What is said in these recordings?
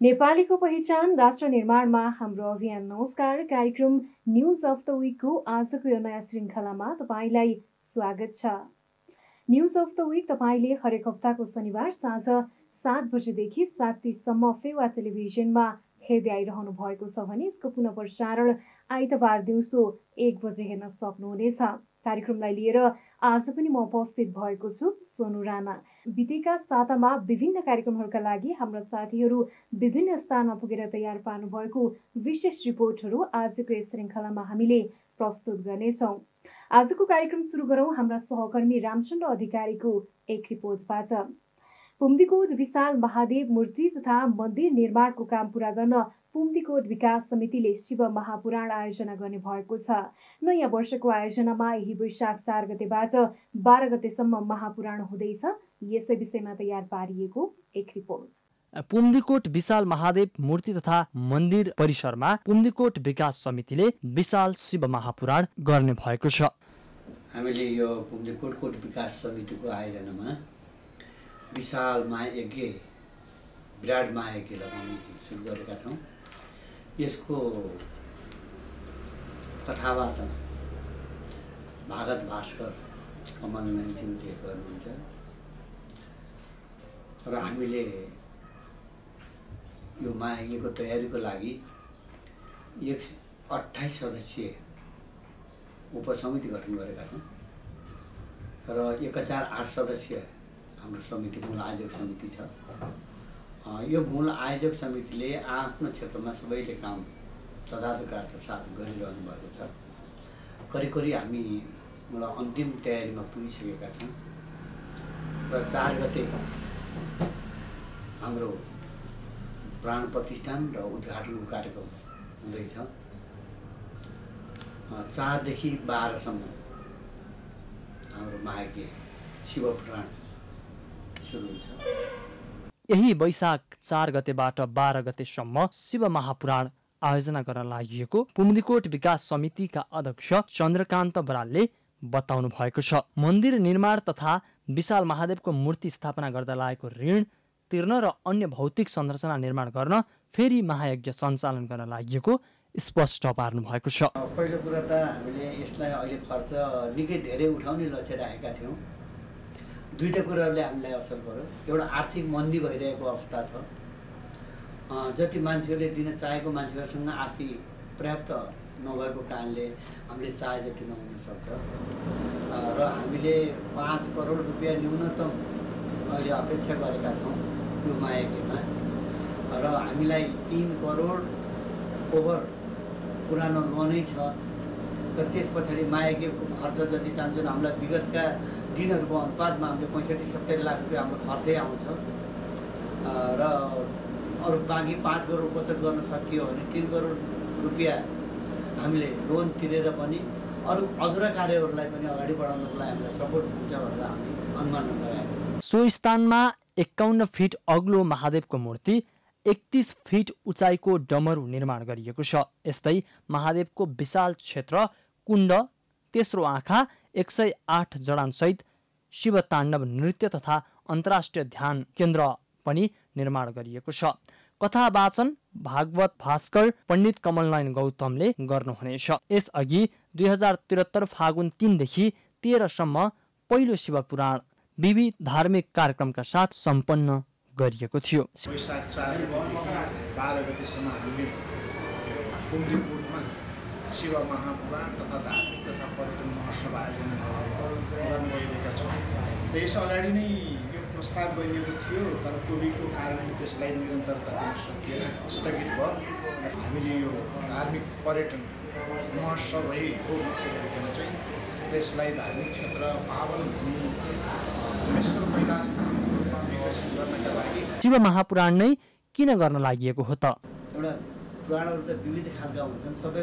नेपालीको पहिचान राष्ट्र निर्माणमा हाम्रो अभियान। नमस्कार, कार्यक्रम न्युज अफ द विकको आजको यो नयाँ श्रृङ्खलामा तपाईँलाई स्वागत छ। न्युज अफ द विक तपाईँले हरेक हप्ताको शनिबार साँझ 7 बजेदेखि 7:30सम्म फेवा टेलिभिजनमा हेर्दै आइरहनु भएको छ भने यसको पुनः प्रसारण आइतबार दिउँसो 1 बजे हेर्न सक्नुहुनेछ। कार्यक्रमलाई लिएर आज पनि म उपस्थित भएको छु, सोनु राणा। बितेका सातामा विभिन्न कार्यक्रमहरूका लागि हाम्रा साथीहरू विभिन्न स्थानमा पुगेर तयार पार्नु भएको विशेष रिपोर्टहरू आजको यस श्रृङ्खलामा हामीले प्रस्तुत गर्नेछौँ। आजको कार्यक्रम सुरु गरौँ हाम्रा सहकर्मी रामचन्द्र अधिकारीको एक रिपोर्टबाट। पुम्दीकोट विशाल महादेव मूर्ति तथा मन्दिर निर्माणको काम पूरा गर्न पुम्दीकोट विकास समितिले शिव महापुराण आयोजना गर्ने भएको छ। नयाँ वर्षको आयोजनामा यही वैशाख 4 गतेबाट 12 गतेसम्म महापुराण हुँदैछ। यसै विषयमा तयार पारिएको एक रिपोर्ट। पुम्दीकोट विशाल महादेव मूर्ति तथा मन्दिर परिसरमा पुम्दीकोट विकास समितिले विशाल शिव महापुराण गर्ने भएको छ। हामीले यो पुम्दीकोट विकास समितिको आयोजनामा विशाल महायज्ञ विराट महायज्ञ लगाउने सुरु गरेका छौँ। यसको कथावाचन भागत भास्कर कमल नैज्यूले गर्नुहुन्छ र हामीले यो महायज्ञको तयारीको लागि 28 सदस्यीय उपसमिति गठन गरेका छौँ र 1008 सदस्य हाम्रो समिति मूल आयोजक समिति छ। यो मूल आयोजक समितिले आफ्नो क्षेत्रमा सबैले काम तदारुकारका साथ गरिरहनु भएको छ। करिब हामी अन्तिम तयारीमा पुगिसकेका छौँ र 4 गते हाम्रो प्राण प्रतिष्ठान र उद्घाटनको कार्यक्रम हुँदैछ। 4 देखि 12 सम्म हाम्रो महायज्ञ शिव पुराण सुरु हुन्छ। यही वैशाख 4 गतेबाट 12 गतेसम्म शिव महापुराण आयोजना गर्न लागि पुम्दीकोट विकास समितिका अध्यक्ष चन्द्रकान्त बरालले बताउनु भएको छ। मन्दिर निर्माण तथा विशाल महादेवको मूर्ति स्थापना गर्दा लागेको ऋण तिर्न र अन्य भौतिक संरचना निर्माण गर्न फेरि महायज्ञ सञ्चालन गर्न लागि स्पष्ट पार्नु भएको छ। पहिलो कुरा त हामीले यसलाई अहिले खर्च निकै धेरै उठाउने लक्ष्य राखेका थियौँ। दुईटा कुराहरूले हामीलाई असर गर्यो। एउटा आर्थिक मन्दी भइरहेको अवस्था छ। जति मान्छेहरूले दिन चाहेको मान्छेहरूसँग आर्थिक पर्याप्त नभएको कारणले हामीले चाहे जति नहुन सक्छ र हामीले 5 करोड रुपियाँ न्यूनतम अहिले अपेक्षा गरेका छौँ यो महायज्ञमा र हामीलाई 3 करोड ओभर पुरानो लोनै छ र त्यस पछाडि महायज्ञको खर्च जति चाहन्छौँ हामीलाई विगतका दिनहरूको अनुपातमा हामीले 65-70 लाख रुपियाँ हाम्रो खर्चै आउँछ र अरू बाँकी 5 करोड बचत गर्न सकियो भने 3 करोड रुपियाँ हामीले लोन तिरेर पनि अरू अधुरा कार्यहरूलाई पनि अगाडि बढाउनको लागि हामीलाई सपोर्ट हुन्छ भनेर हामी अनुमान लगाएका छौँ। सो स्थानमा 51 फिट अग्लो महादेवको मूर्ति 31 फिट उचाइको डमरू निर्माण गरिएको छ। यस्तै महादेवको विशाल क्षेत्र कुण्ड, तेस्रो आँखा, 108 जडानसहित शिवताण्डव नृत्य तथा अन्तर्राष्ट्रिय ध्यान केन्द्र पनि निर्माण गरिएको छ। कथा वाचन भागवत भास्कर पण्डित कमलनयन गौतमले गर्नुहुनेछ। यसअघि 2073 फागुन 3 देखि 13 सम्म पहिलो शिवपुराण विविध धार्मिक कार्यक्रमका साथ सम्पन्न गरिएको थियो। वैशाख 4 गतेदेखि 12 गतेसम्म हामीले पुम्दीकोटमा शिव महापुराण तथा धार्मिक तथा पर्यटन महोत्सव आयोजना गर्न गइरहेका छौँ। यस अगाडि नै यो प्रस्ताव गरिएको थियो तर कोभिडको कारण त्यसलाई निरन्तरता दिन सकिएन, स्थगित भयो। हामीले यो धार्मिक पर्यटन महोत्सव हो मुख्य गरिकन चाहिँ त्यसलाई धार्मिक क्षेत्र पावन भूमि भुवनेश्वर कैलाश धामको रूपमा विकसित गर्नका लागि शिव महापुराण नै किन गर्न लागि हो त? एउटा पुराणहरू त विविध खालका हुन्छन्। सबै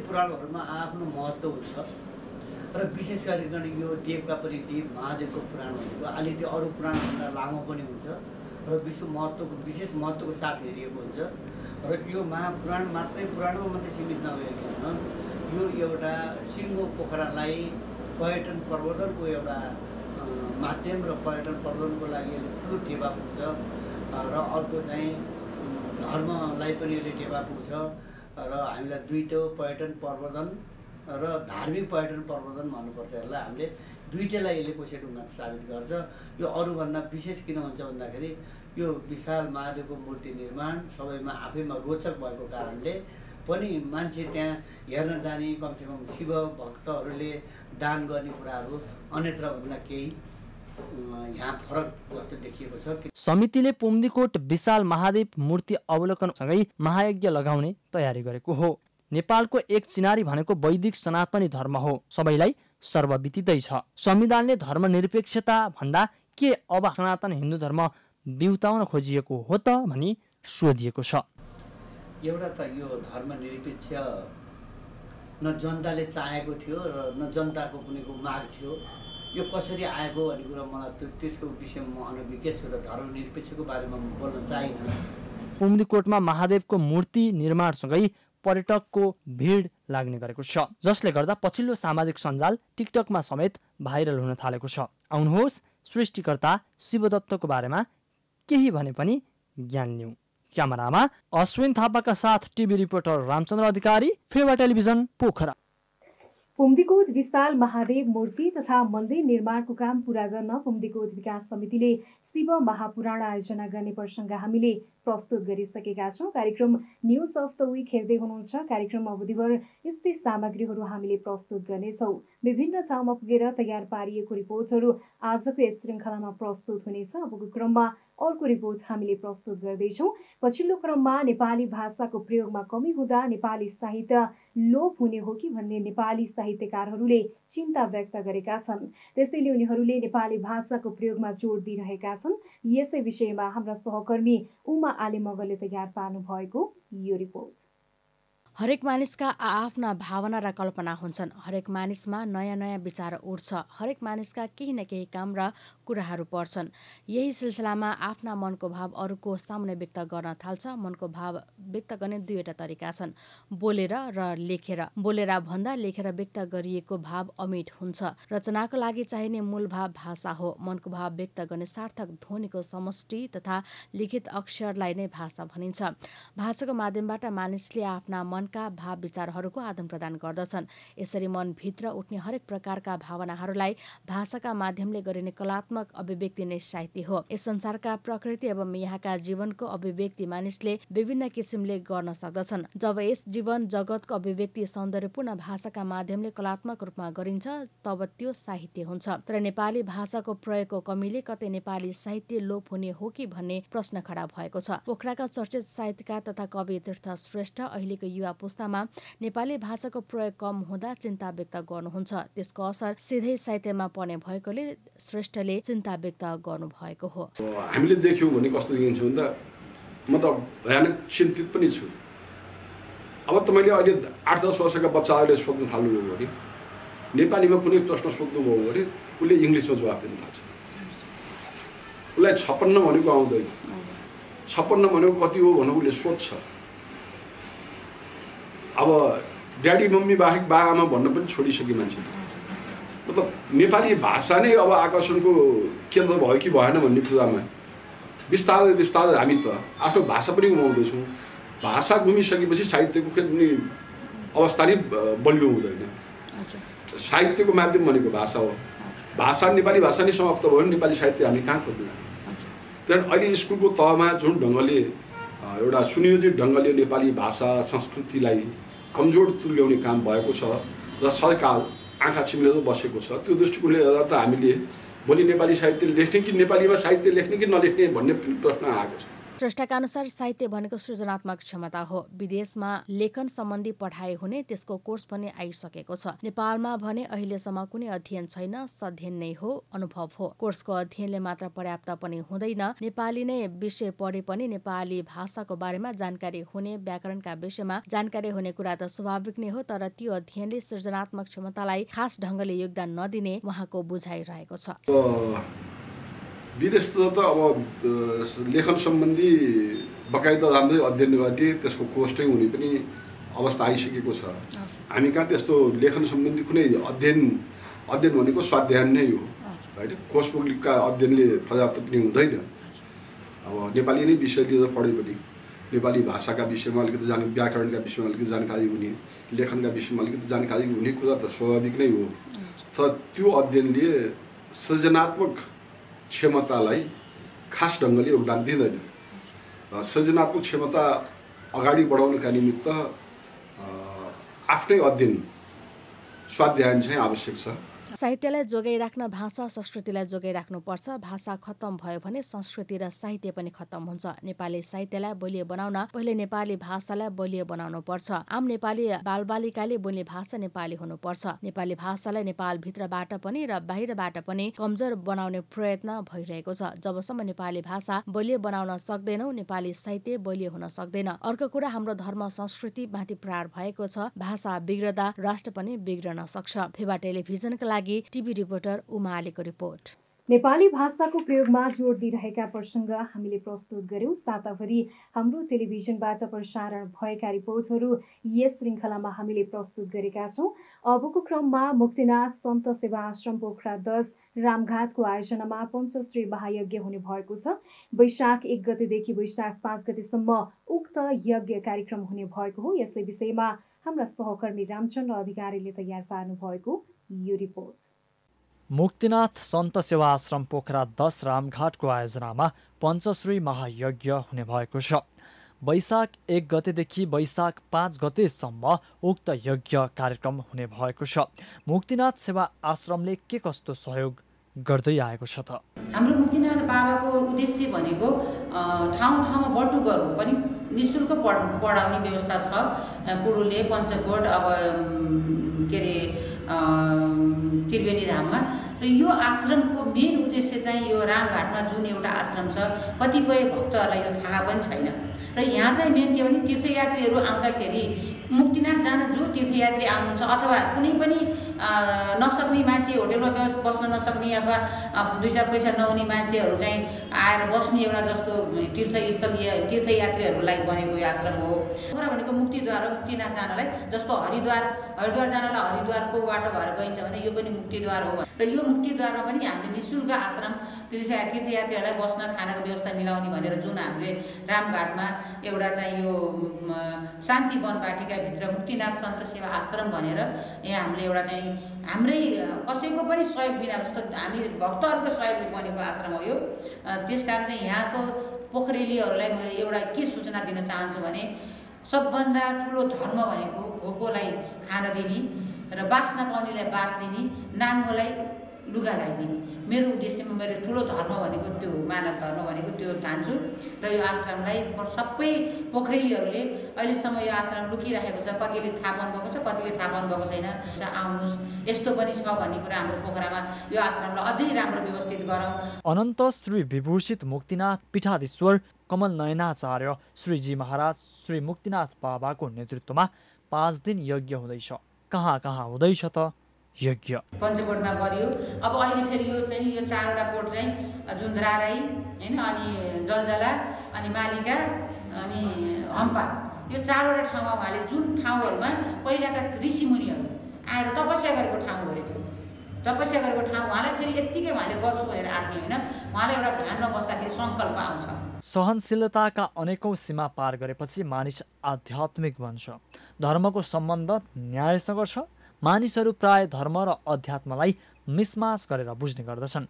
पुराणहरूमा आफ्नो महत्त्व हुन्छ र विशेष गरिकन यो देवका पनि देव महादेवको पुराण भनेको अलिकति अरू पुराणभन्दा लामो पनि हुन्छ र विशेष महत्त्वको साथ हेरिएको हुन्छ र यो महापुराण पुराणमा मात्रै सीमित नभइकन यो एउटा सिङ्गो पोखरालाई पर्यटन प्रवर्धनको एउटा माध्यम र पर्यटन प्रवर्धनको लागि यसले ठुलो टेवा पुग्छ र अर्को चाहिँ धर्मलाई पनि यसले टेवा पुग्छ र हामीलाई दुईटो पर्यटन प्रवर्धन र धार्मिक पर्यटन प्रवर्धन भन्नुपर्छ यसलाई। हामीले दुईटैलाई यसले कोसे ढुङ्गा साबित गर्छ। यो अरूभन्दा विशेष किन हुन्छ भन्दाखेरि यो विशाल महादेवको मूर्ति निर्माण सबैमा आफैमा रोचक भएको कारणले पनि मान्छे त्यहाँ हेर्न जाने कमसेकम शिव भक्तहरूले दान गर्ने कुराहरू अन्यत्रभन्दा केही यहाँ फरक जस्तो देखिएको छ। समितिले पुम्दीकोट विशाल महादेव मूर्ति अवलोकनसँगै महायज्ञ लगाउने तयारी गरेको हो। नेपालको एक चिनारी भनेको वैदिक सनातनी धर्म हो, सबैलाई सर्वविदितै छ। संविधानले धर्मनिरपेक्षता भन्दा के अब सनातन हिन्दू धर्म बिउताउन खोजिएको हो त भनी सोधिएको छ। एउटा त यो धर्मनिरपेक्ष न जनताले चाहेको थियो र न जनताको कुनैको माग थियो। यो कसरी आएको भन्ने कुरा मलाई त्यसको विषयमा म अनभिज्ञ छु र धर्मनिरपेक्षको बारेमा म बोल्न चाहिनँ। पुम्दीकोटमा महादेवको मूर्ति निर्माणसँगै पर्यटकको भिड लाग्ने गरेको छ, जसले गर्दा पछिल्लो सामाजिक सञ्जाल टिकटकमा समेत भाइरल हुन थालेको छ। आउनुहोस् सृष्टिकर्ता शिवदत्तको बारेमा केही भने पनि ज्ञान लिउँ। क्यामेरामा अश्विन थापाका साथ टिभी रिपोर्टर रामचन्द्र अधिकारी, फेवा टेलिभिजन, पोखरा। पुम्दीकोट विशाल महादेव मूर्ति तथा मन्दिर निर्माणको काम पूरा गर्न पुम्दीकोट विकास समितिले शिव महापुराण आयोजना गर्ने प्रसङ्ग हामीले प्रस्तुत गरिसकेका छौँ। कार्यक्रम न्युज अफ द विक हेर्दै हुनुहुन्छ। कार्यक्रम अवधिभर यस्तै सामग्रीहरू हामीले प्रस्तुत गर्नेछौँ। विभिन्न ठाउँमा पुगेर तयार पारिएको रिपोर्टहरू आजको यस श्रृङ्खलामा प्रस्तुत हुनेछ। अबको क्रममा अर्को रिपोर्ट हामीले प्रस्तुत गर्दैछौँ। पछिल्लो क्रममा नेपाली भाषाको प्रयोगमा कमी हुँदा नेपाली साहित्य लोप हुने हो कि भन्ने नेपाली साहित्यकारहरूले चिन्ता व्यक्त गरेका छन्। त्यसैले उनीहरूले नेपाली भाषाको प्रयोगमा जोड दिइरहेका छन्। यसै विषयमा हाम्रा सहकर्मी उमा आले मगरले तयार पार्नु भएको यो रिपोर्ट। हरेक मानिसका आआफ्ना भावना र कल्पना हुन्छन्। हरेक मानिसमा नयाँ नयाँ विचार उठ्छ। हरेक मानिसका केही न केही काम र कुराहरू पर्छन्। यही सिलसिलामा आफ्ना मनको भाव अरूको सामुन्ने व्यक्त गर्न थाल्छ। मनको भाव व्यक्त गर्ने दुईवटा तरिका छन्, बोलेर र लेखेर। बोलेर भन्दा लेखेर व्यक्त गरिएको भाव अमिट हुन्छ। रचनाको लागि चाहिने मूल भाव भाषा हो। मनको भाव व्यक्त गर्ने सार्थक ध्वनिको समष्टि तथा लिखित अक्षरलाई नै भाषा भनिन्छ। भाषाको माध्यमबाट मानिसले आफ्ना मनका भाव विचारहरूको आदान प्रदान गर्दछन्। यसरी मनभित्र उठ्ने हरेक प्रकारका भावनाहरूलाई भाषाका माध्यमले गरिने कलात्मक अभिव्यक्ति नै साहित्य हो। यस संसारका प्रकृति एवं यहाँका जीवनको अभिव्यक्ति मानिसले विभिन्न किसिमले गर्न सक्दछन्। जब यस जीवन जगतको अभिव्यक्ति सौन्दर्यपूर्ण भाषाका माध्यमले कलात्मक रूपमा गरिन्छ तब त्यो साहित्य हुन्छ। तर नेपाली भाषाको प्रयोगको कमीले कतै नेपाली साहित्य लोप हुने हो कि भन्ने प्रश्न खडा भएको छ। पोखराका चर्चित साहित्यकार तथा कवि तीर्थ श्रेष्ठ अहिलेको युवा पुस्तामा नेपाली भाषाको प्रयोग कम हुँदा चिन्ता व्यक्त गर्नुहुन्छ। त्यसको असर सिधै साहित्यमा पर्ने भएकोले श्रेष्ठले चिन्ता व्यक्त गर्नुभएको हो। हामीले देख्यौँ भने कस्तो देखिन्छ भन्दा म त भयानक चिन्तित पनि छु। अब तपाईँले अहिले 8-10 वर्षका बच्चाहरूले सोध्न थाल्नुभयो भने नेपालीमा कुनै प्रश्न सोध्नुभयो भने उसले इङ्ग्लिसमा जवाफ दिन थाल्छ। उसलाई 56 भनेको आउँदैन। 56 भनेको कति हो भनेर उसले सोध्छ। अब ड्याडी मम्मी बाहेक बा आमा भन्न पनि छोडिसके मान्छेले। मतलब नेपाली भाषा नै अब आकर्षणको केन्द्र भयो कि भएन भन्ने कुरामा बिस्तारै बिस्तारै हामी त आफ्नो भाषा पनि गुमाउँदैछौँ। भाषा गुमिसकेपछि साहित्यको कुनै अवस्था नै बलियो हुँदैन। साहित्यको माध्यम भनेको भाषा हो। भाषा नेपाली भाषा नै समाप्त भयो भने नेपाली साहित्य हामी कहाँ खोज्नु? त्यही अहिले स्कुलको तहमा जुन ढङ्गले एउटा सुनियोजित ढङ्गले नेपाली भाषा संस्कृतिलाई कमजोर तुल्याउने काम भएको छ र सरकार आँखा चिम्लेर बसेको छ। त्यो दृष्टिकोणले हेर्दा त हामीले भोलि नेपाली साहित्य लेख्ने कि नेपालीमा साहित्य लेख्ने कि नलेख्ने भन्ने प्रश्न आएको छ। श्रेष्ठका अनुसार साहित्य भनेको सृजनात्मक क्षमता हो। विदेशमा लेखन सम्बन्धी पढाइ हुने त्यसको कोर्स पनि आइसकेको छ। नेपालमा भने अहिलेसम्म कुनै अध्ययन छैन, सध्ययन नै हो, अनुभव हो। कोर्सको अध्ययनले मात्र पर्याप्त पनि हुँदैन। नेपाली नै विषय पढे पनि नेपाली भाषाको बारेमा जानकारी हुने, व्याकरणका विषयमा जानकारी हुने कुरा त स्वाभाविक नै हो। तर त्यो अध्ययनले सृजनात्मक क्षमतालाई खास ढङ्गले योगदान नदिने उहाँको बुझाइरहेको छ। विदेशतिर त अब लेखन सम्बन्धी बकाइदा राम्रै अध्ययन गर्ने त्यसको कोर्स नै हुने पनि अवस्था आइसकेको छ। हामी कहाँ त्यस्तो लेखन सम्बन्धी कुनै अध्ययन भनेको स्वाध्यायन नै हो होइन। कोर्स बुकका अध्ययनले पर्याप्त पनि हुँदैन। अब नेपाली नै विषय लिएर पढ्यो भने नेपाली भाषाका विषयमा अलिकति व्याकरणका विषयमा अलिकति जानकारी हुने, लेखनका विषयमा अलिकति जानकारी हुने कुरा त स्वाभाविक नै हो। तर त्यो अध्ययनले सृजनात्मक क्षमतालाई खास ढङ्गले योगदान दिँदैन। सृजनात्मक क्षमता अगाडि बढाउनका निमित्त आफ्नै अध्ययन स्वाध्यायन चाहिँ आवश्यक छ। साहित्यलाई जोगाइराख्न भाषा संस्कृतिलाई जोगाइराख्नुपर्छ। भाषा खत्तम भयो भने संस्कृति र साहित्य पनि खत्तम हुन्छ। नेपाली साहित्यलाई बलियो बनाउन पहिले नेपाली भाषालाई बलियो बनाउनु पर्छ। आम नेपाली बालबालिकाले बोल्ने भाषा नेपाली हुनुपर्छ। नेपाली भाषालाई नेपालभित्रबाट पनि र बाहिरबाट पनि कमजोर बनाउने प्रयत्न भइरहेको छ। जबसम्म नेपाली भाषा बलियो बनाउन सक्दैनौ, नेपाली साहित्य बलियो हुन सक्दैन। अर्को कुरा, हाम्रो धर्म संस्कृति माथि प्रहार भएको छ। भाषा बिग्रदा राष्ट्र पनि बिग्रन सक्छ। फेवा टेलिभिजनका लागि टिभी रिपोर्टर उमा आलेको रिपोर्ट। नेपाली भाषाको प्रयोगमा जोड दिइरहेका प्रसङ्ग हामीले प्रस्तुत गर्यौं। साताभरि हाम्रो टेलिभिजनबाट प्रसारण भएका रिपोर्टहरू यस श्रृङ्खलामा हामीले प्रस्तुत गरेका छौं। अबको क्रममा मुक्तिनाथ सन्त सेवा आश्रम पोखरा 10 रामघाटको आयोजनामा पञ्चश्री महायज्ञ हुने भएको छ। वैशाख 1 गतेदेखि वैशाख 5 गतेसम्म उक्त यज्ञ कार्यक्रम हुने भएको हो। यसै विषयमा हाम्रा सहकर्मी रामचन्द्र अधिकारीले तयार पार्नु भएको यो रिपोर्ट। मुक्तिनाथ सन्त सेवा आश्रम पोखरा 10 रामघाटको आयोजनामा पञ्चश्री महायज्ञ हुने भएको छ। वैशाख 1 गतेदेखि वैशाख 5 गतेसम्म उक्त यज्ञ कार्यक्रम हुने भएको छ। मुक्तिनाथ सेवा आश्रमले के कस्तो सहयोग गर्दै आएको छ त? हाम्रो मुक्तिनाथ बाबाको उद्देश्य भनेको ठाउँ ठाउँमा बटुकहरू पनि निःशुल्क पढाउने व्यवस्था छ। कुडुले पञ्चकोट अब के अरे त्रिवेणी धाममा। र यो आश्रमको मेन उद्देश्य चाहिँ यो रामघाटमा जुन एउटा आश्रम छ, कतिपय भक्तहरूलाई यो थाहा पनि छैन। र यहाँ चाहिँ मेन के भने तीर्थयात्रीहरू आउँदाखेरि मुक्तिनाथ जान जो तीर्थयात्री आउनुहुन्छ अथवा कुनै पनि नसक्ने मान्छे, होटेलमा बस्न नसक्ने अथवा 2-4 पैसा नहुने मान्छेहरू चाहिँ आएर बस्ने एउटा जस्तो तीर्थस्थल तीर्थयात्रीहरूलाई बनेको यो आश्रम हो। पोखरा भनेको मुक्तिद्वार हो। मुक्तिनाथ जानलाई जस्तो हरिद्वार जानलाई हरिद्वारको बाटो भएर गइन्छ भने यो पनि मुक्तिद्वार हो। र यो मुक्तिद्वारमा पनि हामीले निःशुल्क आश्रम तीर्थयात्रीहरूलाई बस्न खानाको व्यवस्था मिलाउने भनेर जुन हामीले रामघाटमा एउटा चाहिँ यो शान्ति वन बाटिकाभित्र मुक्तिनाथ सन्त सेवा आश्रम भनेर यहाँ हामीले एउटा चाहिँ हाम्रै कसैको पनि सहयोग बिना जस्तो हामी भक्तहरूको सहयोगले बनेको आश्रम हो यो। त्यसकारण चाहिँ यहाँको पोखरेलीहरूलाई मैले एउटा के सूचना दिन चाहन्छु भने सबभन्दा ठुलो धर्म भनेको भोकोलाई खान दिने र बाँच्न पाउनेलाई बाँच दिने, नाङ्गोलाई लुगा लगाइदिने। मेरो उद्देश्यमा मेरो ठुलो धर्म भनेको त्यो हो, मानव धर्म भनेको त्यो ठान्छु। र यो आश्रमलाई सबै पोखरेलीहरूले अहिलेसम्म यो आश्रम लुकिरहेको छ। कतिले थाहा पाउनुभएको छ, कतिले थाहा पाउनुभएको छैन। आउनुहोस्, यस्तो पनि छ भन्ने कुरा हाम्रो पोखरामा यो आश्रमलाई अझै राम्रो व्यवस्थित गरौँ। अनन्त श्री विभूषित मुक्तिनाथ पीठाधीश्वर कमल नयनाचार्य श्रीजी महाराज श्री मुक्तिनाथ बाबाको नेतृत्वमा 5 दिन यज्ञ हुँदैछ। कहाँ कहाँ हुँदैछ त यज्ञ? पञ्चकोटमा गरियो। अब अहिले फेरि यो चाहिँ यो 4वटा कोट चाहिँ जुन्द्राराई हैन, अनि जलजला, अनि मालिका, अनि हम्पा, यो 4वटा ठाउँमा उहाँले जुन ठाउँहरूमा पहिलाका ऋषिमुनिहरू आएर तपस्या गरेको ठाउँ गरे थियो, तपस्या गरेको ठाउँ उहाँलाई फेरि यत्तिकै उहाँले गर्छु भनेर आँट्ने होइन। उहाँलाई एउटा ध्यानमा बस्दाखेरि सङ्कल्प आउँछ। सहनशीलताका अनेकौं सीमा पार गरेपछि मानिस आध्यात्मिक बन्छ। धर्मको सम्बन्ध न्यायसँग छ। मानिसहरू प्राय धर्म र अध्यात्मलाई मिसमास गरेर बुझ्ने गर्दछन्।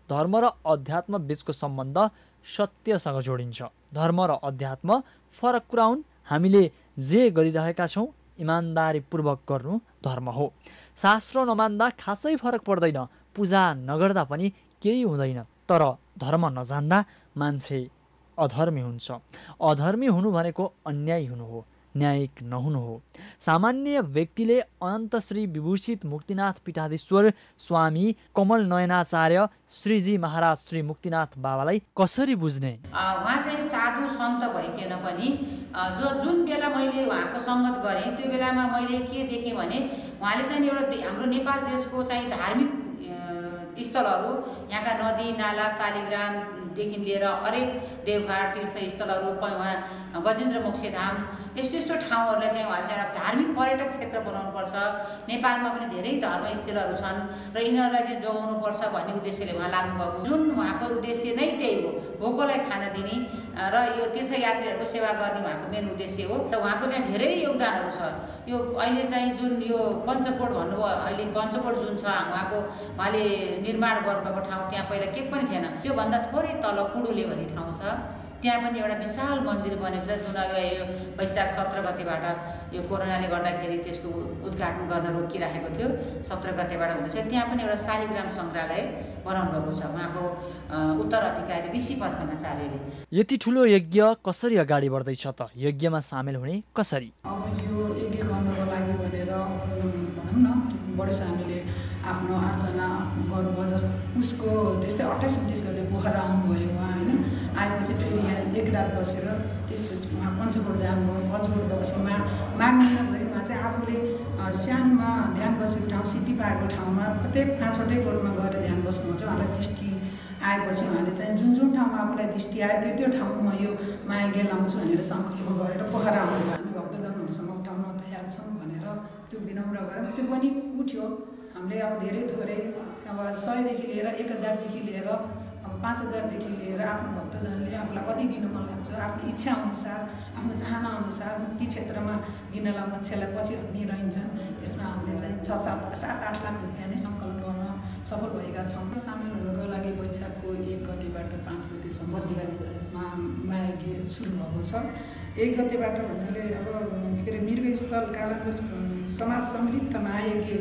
धर्म र अध्यात्म बीचको सम्बन्ध सत्यसँग जोडिन्छ। धर्म र अध्यात्म फरक कुरा हुन्। हामीले जे गरिरहेका छौँ इमान्दारीपूर्वक गर्नु धर्म हो। शास्त्र नमान्दा खासै फरक पर्दैन। पूजा नगर्दा पनि केही हुँदैन। तर धर्म नजान्दा मान्छे अधर्मी हुन्छ। अधर्मी हुनु भनेको अन्यायी हुनु हो, न्यायिक नहुनु हो। सामान्य व्यक्तिले अनन्त श्री विभूषित मुक्तिनाथ पीठाधीश्वर स्वामी कमल नयनाचार्य श्रीजी महाराज श्री मुक्तिनाथ बाबालाई कसरी बुझ्ने? उहाँ चाहिँ साधु सन्त भइकन पनि जुन बेला मैले उहाँको सङ्गत गरेँ त्यो बेलामा मैले के देखेँ भने उहाँले चाहिँ एउटा हाम्रो नेपाल देशको चाहिँ धार्मिक स्थलहरू, यहाँका नदी नाला शालिग्रामदेखि लिएर हरेक देवघाट तीर्थस्थलहरू, उहाँ गजेन्द्र मोक्षधाम, यस्तो यस्तो ठाउँहरूलाई चाहिँ उहाँले चाहिँ एउटा धार्मिक पर्यटक क्षेत्र बनाउनुपर्छ। नेपालमा पनि धेरै धर्मस्थलहरू छन् र यिनीहरूलाई चाहिँ जोगाउनुपर्छ भन्ने उद्देश्यले उहाँ लाग्नुभएको। जुन उहाँको उद्देश्य नै त्यही हो, भोकोलाई खाना दिने र यो तीर्थयात्रीहरूको सेवा गर्ने उहाँको मेन उद्देश्य हो। र उहाँको चाहिँ धेरै योगदानहरू छ। यो अहिले चाहिँ जुन यो पञ्चकोट भन्नुभयो, अहिले पञ्चकोट जुन छ उहाँले निर्माण गर्नुभएको ठाउँ, त्यहाँ पहिला केही पनि थिएन। त्योभन्दा थोरै तल कुडुले भन्ने ठाउँ छ, त्यहाँ पनि एउटा विशाल मन्दिर बनेको छ, जुन अब यो वैशाख 17 गतेबाट यो कोरोनाले गर्दाखेरि त्यसको उद्घाटन गर्न रोकिराखेको थियो, 17 गतेबाट हुँदैछ। त्यहाँ पनि एउटा शालिग्राम सङ्ग्रहालय बनाउनु भएको छ उहाँको उत्तराधिकारी ऋषि पर्खनाचार्यले। यति ठुलो यज्ञ कसरी अगाडि बढ्दैछ त? यज्ञमा सामेल हुने कसरी? अब यो यज्ञ गर्नको लागि भनेर भनौँ न बढेस हामीले आफ्नो आर्चना गर्नुभयो। जस्तो पुसको त्यस्तै 28-29 गते पोखरा आउनुभयो उहाँ होइन। आएपछि फेरि यहाँ एक रात बसेर त्यसपछि उहाँ पञ्चकोट जानुभयो। पञ्चकोट गएपछि माघ महिनाभरि उहाँ चाहिँ आफूले सानोमा ध्यान बसेको ठाउँ, सिद्धि पाएको ठाउँमा प्रत्येक 5वटै कोटमा गएर ध्यान बस्नुहुन्छ। उहाँलाई दृष्टि आएपछि उहाँले चाहिँ जुन जुन ठाउँमा आफूलाई दृष्टि आयो त्यो ठाउँमा यो माया लाउँछु भनेर सङ्कल्प गरेर पोखरा आउनुभयो। हामी भक्तजनहरूसँग उठाउन तयार छौँ भनेर त्यो विनम्र गरेर त्यो पनि उठ्यो। हामीले अब धेरै थोरै अब 100देखि लिएर 1000देखि लिएर अब 5000देखि लिएर आफ्नो भक्तजनले आफूलाई कति दिन मन लाग्छ आफ्नो इच्छा अनुसार आफ्नो चाहना अनुसार मुक्ति क्षेत्रमा दिनलाई मान्छेलाई पछि हट्ने रहन्छन्। त्यसमा हामीले चाहिँ 7-8 लाख रुपियाँ नै सङ्कलन गर्न सफल भएका छौँ। सामेल हुनको लागि वैशाखको 1 गतेबाट 5 गतेसम्ममा मायाज्ञ सुरु भएको छ। 1 गतेबाट भन्नाले अब के अरे मृगस्थल कालान्तर समाज समृद्ध मायाज्ञ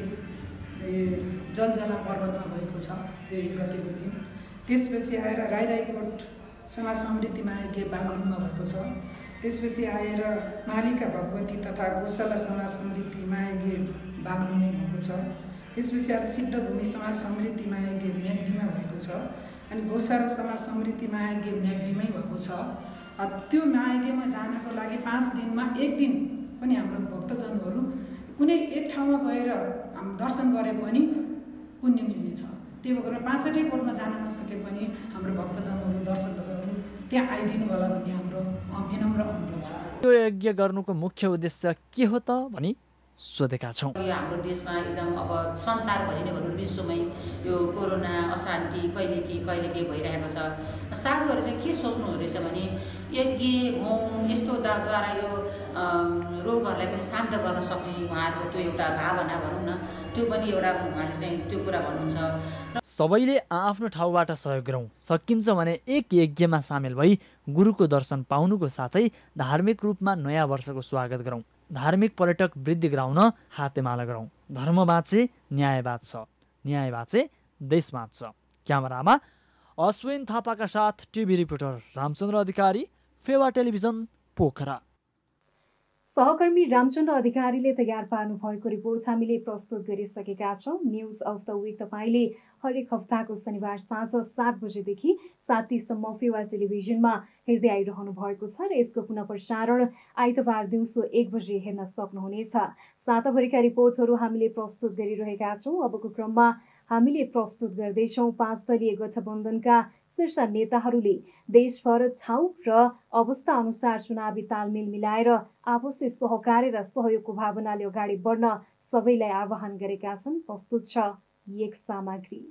जलजला पर्वतमा भएको छ त्यो 1 गतेको दिन। त्यसपछि आएर राईकोट समाज समृद्धि मायाज्ञ बागलुङमा भएको छ। त्यसपछि आएर मालिका भगवती तथा गोशाला समाज समृद्धि मायाज्ञ बागलुङमै भएको छ। त्यसपछि आएर सिद्धभूमि समाज समृद्धि मायाज्ञ म्याग्दीमा भएको छ। अनि गोशाला समाज समृद्धि मायाज्ञ म्याग्दीमै भएको छ। त्यो मायाज्ञमा जानको लागि 5 दिनमा 1 दिन पनि हाम्रो भक्तजनहरू कुनै एक ठाउँमा गएर हामी दर्शन गरे पनि पुण्य मिल्नेछ। त्यही भएर 5वटै कोटमा जान नसके पनि हाम्रो भक्तजनहरू दर्शकहरू त्यहाँ आइदिनु होला भन्ने हाम्रो विनम्र अनुरोध छ। यो यज्ञ गर्नुको मुख्य उद्देश्य के हो त भनी सोधेका छौँ। यो हाम्रो देशमा एकदम अब संसारभरि नै भनौँ विश्वमै यो कोरोना अशान्ति कहिले के भइरहेको छ। साधुहरू चाहिँ के सोच्नु हुँदैछ भने यज्ञ होम यस्तोद्वारा यो रोगहरूलाई पनि शान्त गर्न सक्ने उहाँहरूको त्यो एउटा भावना भनौँ न, त्यो पनि एउटा उहाँले चाहिँ त्यो कुरा भन्नुहुन्छ। सबैले आफ्नो ठाउँबाट सहयोग गरौँ। सकिन्छ भने एक यज्ञमा सामेल भई गुरुको दर्शन पाउनुको साथै धार्मिक रूपमा नयाँ वर्षको स्वागत गरौँ। धार्मिक पर्यटक वृद्धि गराउन हातेमाला गरौँ। धर्म बाँचे न्याय बाँच्छ, न्याय बाँचे देश बाँच्छ। क्यामेरामा अश्विन थापाका साथ टिभी रिपोर्टर रामचन्द्र अधिकारी, फेवा टेलिभिजन, पोखरा। सहकर्मी रामचन्द्र अधिकारीले तयार पार्नु भएको रिपोर्ट हामीले प्रस्तुत गरिसकेका छौँ। न्युज अफ द विक तपाईँले हरेक हप्ताको शनिबार साँझ 7 बजेदेखि 7:30सम्म फेवा टेलिभिजनमा हेर्दै आइरहनु भएको छ र यसको पुनः प्रसारण आइतबार दिउँसो 1 बजे हेर्न सक्नुहुनेछ। साताभरिका रिपोर्टहरू हामीले प्रस्तुत गरिरहेका छौँ। अबको क्रममा हामीले प्रस्तुत गर्दैछौँ 5 दलीय गठबन्धनका शीर्ष नेताहरूले देशभर ठाउँ र अवस्था अनुसार चुनावी तालमेल मिलाएर आपसी सहकार्य र सहयोगको भावनाले अगाडि बढ्न सबैलाई आह्वान गरेका छन्। प्रस्तुत छ एक सामग्री।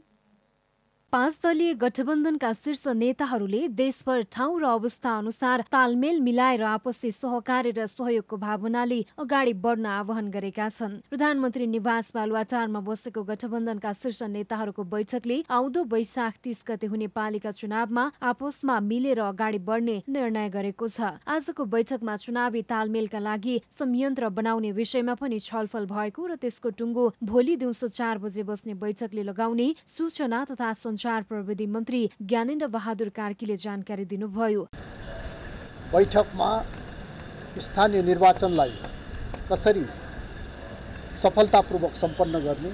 5 दलीय गठबन्धनका शीर्ष नेताहरूले देशभर ठाउँ र अवस्था अनुसार तालमेल मिलाएर आपसी सहकार्य र सहयोगको भावनाले अगाडि बढ्न आह्वान गरेका छन्। प्रधानमन्त्री निवास बालुवाटारमा बसेको गठबन्धनका शीर्ष नेताहरूको बैठकले आउँदो वैशाख 30 गते हुने पालिका चुनावमा आपसमा मिलेर अगाडि बढ्ने निर्णय गरेको छ। आजको बैठकमा चुनावी तालमेलका लागि संयन्त्र बनाउने विषयमा पनि छलफल भएको र त्यसको टुङ्गो भोलि दिउँसो 4 बजे बस्ने बैठकले लगाउने सूचना तथा सञ्चार प्रविधि मन्त्री ज्ञानेन्द्र बहादुर कार्कीले जानकारी दिनुभयो। बैठकमा स्थानीय निर्वाचनलाई कसरी सफलतापूर्वक सम्पन्न गर्ने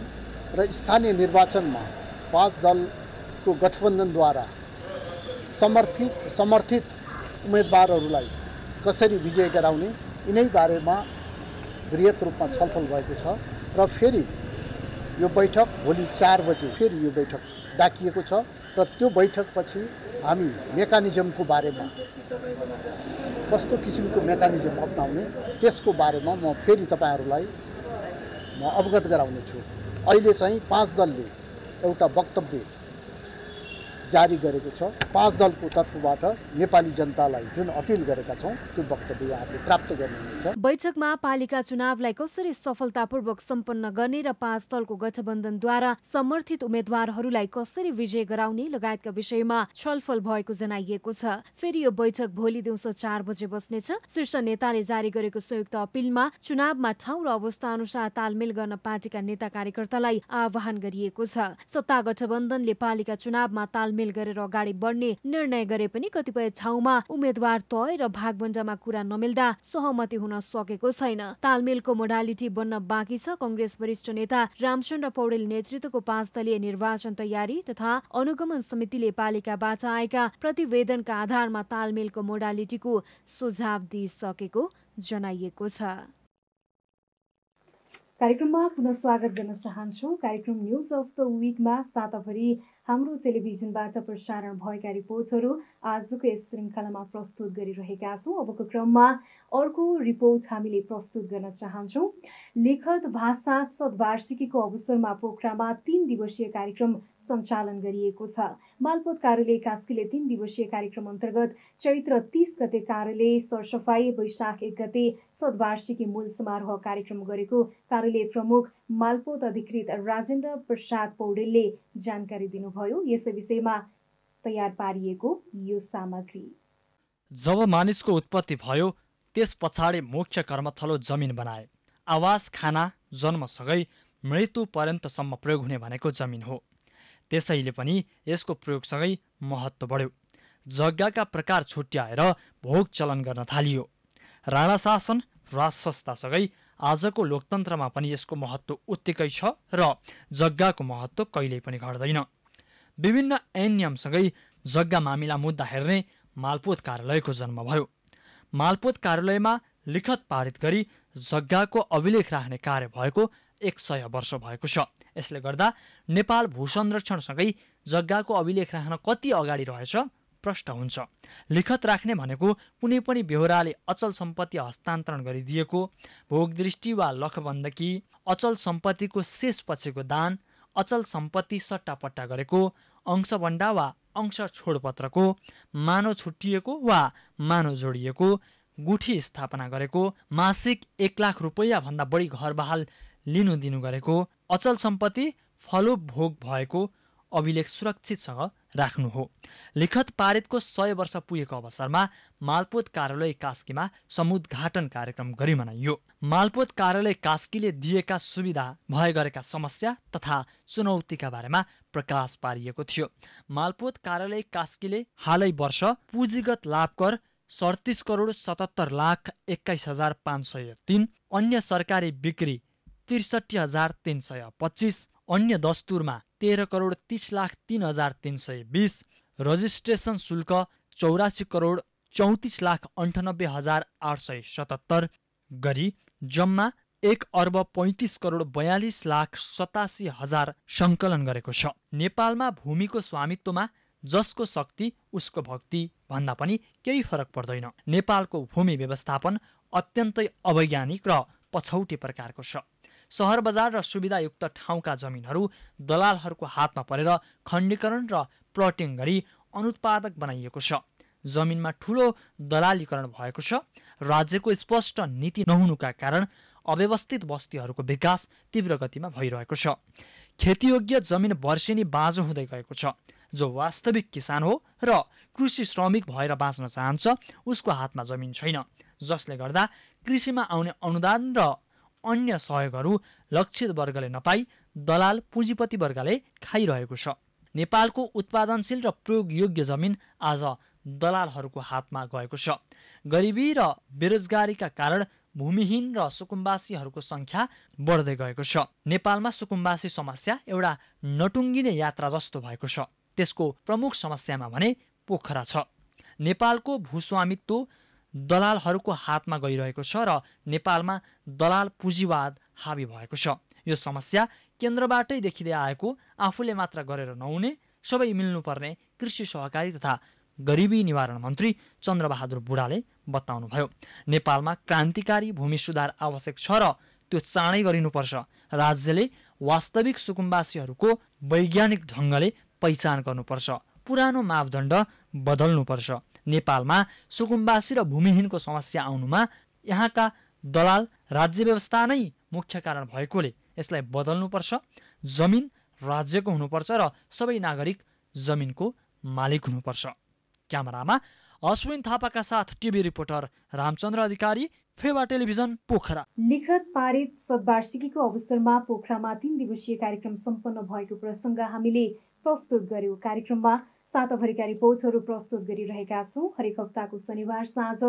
र स्थानीय निर्वाचनमा 5 दलको गठबन्धनद्वारा समर्थित उम्मेदवारहरूलाई कसरी विजय गराउने यिनै बारेमा बृहत रूपमा छलफल भएको छ र फेरि यो बैठक भोलि 4 बजे फेरि यो बैठक डाकिएको छ र त्यो बैठकपछि हामी मेकानिजमको बारेमा कस्तो किसिमको मेकानिजम अपनाउने त्यसको बारेमा म फेरि तपाईँहरूलाई म अवगत गराउनेछु। अहिले चाहिँ 5 दलले एउटा वक्तव्य जारी गरेको छ। 5 दलको तर्फबाट नेपाली जनतालाई जुन अपिल गरेका छौँ त्यो वक्तव्य यहाँले प्राप्त गर्नुहुनेछ। बैठकमा पालिका चुनावलाई कसरी सफलतापूर्वक सम्पन्न गर्ने र 5 दलको गठबन्धनद्वारा समर्थित उम्मेद्वारहरूलाई कसरी विजय गराउने लगायतका विषयमा छलफल भएको जनाइएको छ। फेरि यो बैठक भोलि दिउँसो 4 बजे बस्नेछ। शीर्ष नेताले जारी गरेको संयुक्त अपिलमा चुनावमा ठाउँ र अवस्था अनुसार तालमेल गर्न पार्टीका नेता कार्यकर्तालाई आह्वान गरिएको छ। सत्ता गठबन्धनले पालिका चुनावमा तालमेल गरेर अगाडि बढ्ने निर्णय गरे पनि कतिपय ठाउँमा उम्मेद्वार तय र भागवण्डामा कुरा नमिल्दा सहमति हुन सकेको छैन। तालमेलको मोडालिटी बन्न बाँकी छ। कांग्रेस वरिष्ठ नेता रामचन्द्र पौडेल नेतृत्वको 5 दलीय निर्वाचन तयारी तथा अनुगमन समितिले पालिकाबाट आएका प्रतिवेदनका आधारमा तालमेलको मोडालिटीको सुझाव दिइसकेको जनाइएको छ। कार्यक्रममा पुनः स्वागत गर्न चाहन्छु। कार्यक्रम न्युज अफ द विकमा साताभरि हाम्रो टेलिभिजनबाट प्रसारण भएका रिपोर्टहरू आजको यस श्रृङ्खलामा प्रस्तुत गरिरहेका छौँ। अबको क्रममा अर्को रिपोर्ट हामीले प्रस्तुत गर्न चाहन्छौँ। लिखत भाषा सद्वार्षिकीको अवसरमा पोखरामा 3 दिवसीय कार्यक्रम सञ्चालन गरिएको छ। मालपोत कार्यालय कास्कीले 3 दिवसीय कार्यक्रम अन्तर्गत चैत्र 30 गते कार्यालय सरसफाई, वैशाख 1 गते सद्वार्षिकी मूल समारोह कार्यक्रम गरेको कार्यालय प्रमुख मालपोत अधिकृत राजेन्द्र प्रसाद पौडेलले जानकारी दिनुभयो। यस विषयमा तयार पारिएको यो सामग्री। जब मानिसको उत्पत्ति भयो त्यस पछाडि मुख्य कर्मथलो जमिन बनाए। आवास, खाना, जन्मसँगै मृत्यु पर्यन्तसम्म प्रयोग हुने भनेको जमिन हो। त्यसैले पनि यसको प्रयोगसँगै महत्त्व बढ्यो। जग्गाका प्रकार छुट्याएर भोग चलन गर्न थालियो। राणा शासन, राज संस्थासँगै आजको लोकतन्त्रमा पनि यसको महत्त्व उत्तिकै छ र जग्गाको महत्त्व कहिल्यै पनि घट्दैन। विभिन्न ऐन नियमसँगै जग्गा मामिला मुद्दा हेर्ने मालपोत कार्यालयको जन्म भयो। मालपोत कार्यालयमा लिखत पारित गरी जग्गाको अभिलेख राख्ने कार्य भएको 100 वर्ष भएको छ। यसले गर्दा नेपाल भूसंरक्षणसँगै जग्गाको अभिलेख राख्न कति अगाडि रहेछ प्रश्न हुन्छ। लिखत राख्ने भनेको कुनै पनि बेहोराले अचल सम्पत्ति हस्तान्तरण गरिदिएको, भोगदृष्टि वा लखबन्दकी, अचल सम्पत्तिको शेष पछिको दान, अचल सम्पत्ति सट्टापट्टा गरेको, अंशबन्डा वा अंश छोडपत्रको, मानव छुट्टिएको वा मानव जोडिएको, गुठी स्थापना गरेको, मासिक 1 लाख रुपैयाँ भन्दा बढी घर बहाल लिनु दिनु गरेको, अचल सम्पत्ति फलोपभोग भएको अभिलेख सुरक्षितसँग राख्नु हो। लिखत पारितको 100 वर्ष पुगेको अवसरमा मालपोत कार्यालय कास्कीमा समुद्घाटन कार्यक्रम गरी मनाइयो। मालपोत कार्यालय कास्कीले दिएका सुविधा भए गरेका समस्या तथा चुनौतीका बारेमा प्रकाश पारिएको थियो। मालपोत कार्यालय कास्कीले हालै वर्ष पुँजीगत लाभ कर 37 करोड 77 लाख 21,503, अन्य सरकारी बिक्री 63,325, अन्य दस्तुरमा 13 करोड 30 लाख 3,320, रजिस्ट्रेसन शुल्क 84 करोड 34 लाख 98,877 गरी जम्मा 1 अर्ब 35 करोड 42 लाख 87 हजार सङ्कलन गरेको छ। नेपालमा भूमिको स्वामित्वमा जसको शक्ति उसको भक्ति भन्दा पनि केही फरक पर्दैन। नेपालको भूमि व्यवस्थापन अत्यन्तै अवैज्ञानिक र पछौटे प्रकारको छ। सहर बजार र सुविधायुक्त ठाउँका जमिनहरू दलालहरूको हातमा परेर खण्डीकरण र प्लटिङ गरी अनुत्पादक बनाइएको छ। जमिनमा ठूलो दलालीकरण भएको छ। राज्यको स्पष्ट नीति नहुनुका कारण अव्यवस्थित बस्तीहरूको विकास तीव्र गतिमा भइरहेको छ। खेतीयोग्य जमिन वर्षेनी बाँझो हुँदै गएको छ। जो वास्तविक किसान हो र कृषि श्रमिक भएर बाँच्न चाहन्छ उसको हातमा जमिन छैन, जसले गर्दा कृषिमा आउने अनुदान र अन्य सहयोगहरू लक्षित वर्गले नपाई दलाल पुँजीपति वर्गले खाइरहेको छ। नेपालको उत्पादनशील र प्रयोगयोग्य जमिन आज दलालहरूको हातमा गएको छ। गरिबी र बेरोजगारीका कारण भूमिहीन र सुकुम्बासीहरूको सङ्ख्या बढ्दै गएको छ। नेपालमा सुकुम्बासी समस्या एउटा नटुङ्गिने यात्रा जस्तो भएको छ। त्यसको प्रमुख समस्यामा भने पोखरा छ। नेपालको भूस्वामित्व दलालहरूको हातमा गइरहेको छ र नेपालमा दलाल पुँजीवाद हावी भएको छ। यो समस्या केन्द्रबाटै देखिँदै आएको, आफूले मात्र गरेर नहुने, सबै मिल्नुपर्ने कृषि सहकारी तथा गरिबी निवारण मन्त्री चन्द्रबहादुर बुढाले बताउनुभयो। नेपालमा क्रान्तिकारी भूमि सुधार आवश्यक छ र त्यो चाँडै गरिनुपर्छ। राज्यले वास्तविक सुकुम्बासीहरूको वैज्ञानिक ढङ्गले पहिचान गर्नुपर्छ। पुरानो मापदण्ड बदल्नुपर्छ। नेपालमा सुकुम्बासी र भूमिहीनको समस्या आउनुमा यहाँका दलाल राज्य व्यवस्था नै मुख्य कारण भएकोले यसलाई बदल्नुपर्छ। जमिन राज्यको हुनुपर्छ र सबै नागरिक जमिनको मालिक हुनुपर्छ। क्यामेरामा अश्विन थापाका साथ टिभी रिपोर्टर रामचन्द्र अधिकारी, फेवा टेलिभिजन, पोखरा। लिखत पारित शतवार्षिकीको अवसरमा पोखरामा 3 दिवसीय कार्यक्रम सम्पन्न भएको प्रसङ्ग हामीले प्रस्तुत गर्यौं। कार्यक्रममा साताभरिका रिपोर्टहरू प्रस्तुत गरिरहेका छौँ। हरेक हप्ताको शनिबार साँझ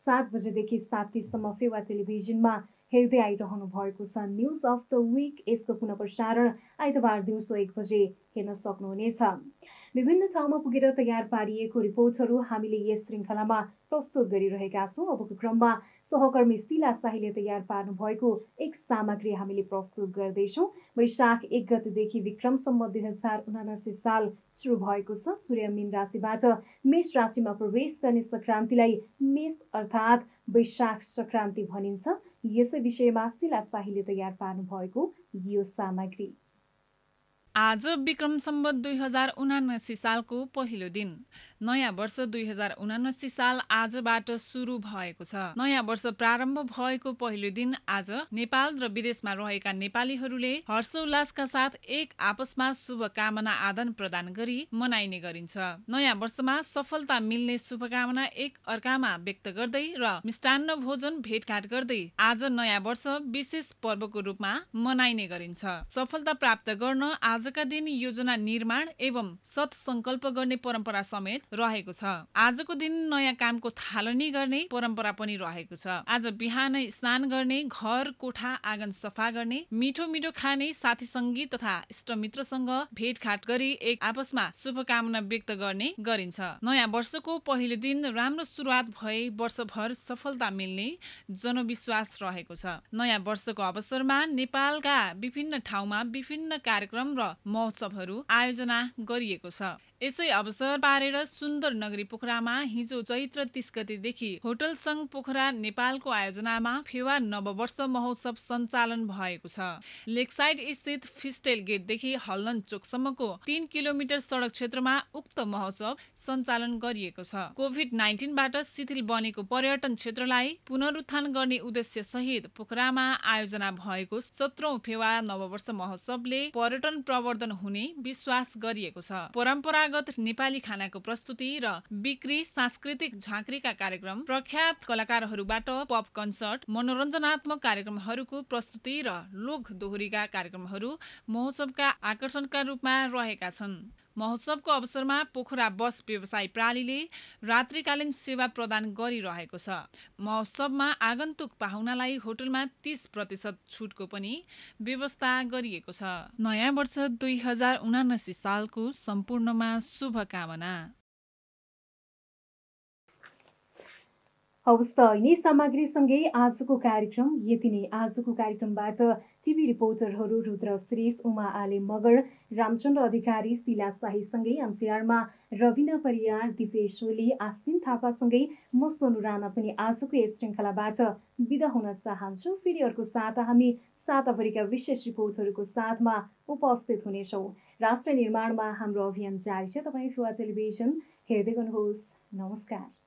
7 बजेदेखि 7:30सम्म फेवा टेलिभिजनमा हेर्दै आइरहनु भएको छ न्युज अफ द विक। यसको पुनः प्रसारण आइतबार दिउँसो 1 बजे हेर्न सक्नुहुनेछ। विभिन्न ठाउँमा पुगेर तयार पारिएको रिपोर्टहरू हामीले यस श्रृङ्खलामा प्रस्तुत गरिरहेका छौँ। अबको क्रममा सहकर्मी शिला शाहीले तयार पार्नु भएको एक सामग्री हामीले प्रस्तुत गर्दैछौँ। वैशाख 1 गतेदेखि विक्रमसम्म 2079 साल सुरु भएको छ। सूर्य मीन राशिबाट मेष राशिमा प्रवेश गर्ने सङ्क्रान्तिलाई मेष अर्थात् वैशाख सङ्क्रान्ति भनिन्छ। यसै विषयमा शिला शाहीले तयार पार्नु भएको यो सामग्री। आज विक्रम सम्वत 2079 सालको पहिलो दिन। नयाँ वर्ष 2079 साल आजबाट सुरु भएको छ। नयाँ वर्ष प्रारम्भ भएको पहिलो दिन आज नेपाल र विदेशमा रहेका नेपालीहरूले हर्षोल्लासका साथ एक आपसमा शुभकामना आदान प्रदान गरी मनाइने गरिन्छ। नयाँ वर्षमा सफलता मिल्ने शुभकामना एक अर्कामा व्यक्त गर्दै र मिष्टान्न भोजन भेटघाट गर्दै आज नयाँ वर्ष विशेष पर्वको रूपमा मनाइने गरिन्छ। सफलता प्राप्त गर्न आजका दिन योजना निर्माण एवं सत्सङ्कल्प गर्ने परम्परा समेत रहेको छ। आजको दिन नयाँ कामको थालनी गर्ने परम्परा पनि रहेको छ। आज बिहानै स्नान गर्ने, घर कोठा आँगन सफा गर्ने, मिठो मिठो खाने, साथी सङ्गी तथा इष्टमित्रसँग भेटघाट गरी एक आपसमा शुभकामना व्यक्त गर्ने गरिन्छ। नयाँ वर्षको पहिलो दिन राम्रो सुरुवात भए वर्षभर सफलता मिल्ने जनविश्वास रहेको छ। नयाँ वर्षको अवसरमा नेपालका विभिन्न ठाउँमा विभिन्न कार्यक्रम र महोत्सवहरू आयोजना गरिएको छ। यसै अवसर पारेर सुन्दर नगरी पोखरामा हिजो चैत्र 30 गतेदेखि होटल सङ्घ पोखरा नेपालको आयोजनामा फेवा नववर्ष महोत्सव सञ्चालन भएको छ। लेकसाइड स्थित फिस्टेल गेटदेखि हल्लन चोकसम्मको 3 किलोमिटर सडक क्षेत्रमा उक्त महोत्सव सञ्चालन गरिएको छ। कोभिड-19बाट शिथिल बनेको पर्यटन क्षेत्रलाई पुनरुत्थान गर्ने उद्देश्य सहित पोखरामा आयोजना भएको 17औं फेवा नववर्ष महोत्सवले पर्यटन प्रवर्धन हुने विश्वास गरिएको छ। परम्परागत नेपाली खानाको प्रस्तुति र बिक्री, सांस्कृतिक झाँक्रीका कार्यक्रम, प्रख्यात कलाकारहरूबाट पप कन्सर्ट, मनोरञ्जनात्मक कार्यक्रमहरूको प्रस्तुति र लोक दोहोरीका कार्यक्रमहरू महोत्सवका आकर्षणका रूपमा रहेका छन्। महोत्सवको अवसरमा पोखरा बस व्यवसाय प्रणालीले रात्रिकालीन सेवा प्रदान गरिरहेको छ। महोत्सवमा आगन्तुक पाहुनालाई होटलमा 30% छुटको पनि व्यवस्था गरिएको छ। नयाँ वर्ष 2079 सालको सम्पूर्णमा शुभकामना। हवस् त यिनै सामग्रीसँगै आजको कार्यक्रम यति नै। आजको कार्यक्रमबाट टिभी रिपोर्टरहरू रुद्र श्रेष्ठ, उमा आले मगर, रामचन्द्र अधिकारी, शिला शाहीसँगै एमसीआरमा रविना परियार, दिपेश ओली, आश्विन थापासँगै म सोनु राणा पनि आजको यस श्रृङ्खलाबाट बिदा हुन चाहन्छु। फेरि अर्को साता हामी साताभरिका विशेष रिपोर्टहरूको साथमा उपस्थित हुनेछौँ। राष्ट्र निर्माणमा हाम्रो अभियान जारी छ। तपाईँ फेवा टेलिभिजन हेर्दै गर्नुहोस्। नमस्कार।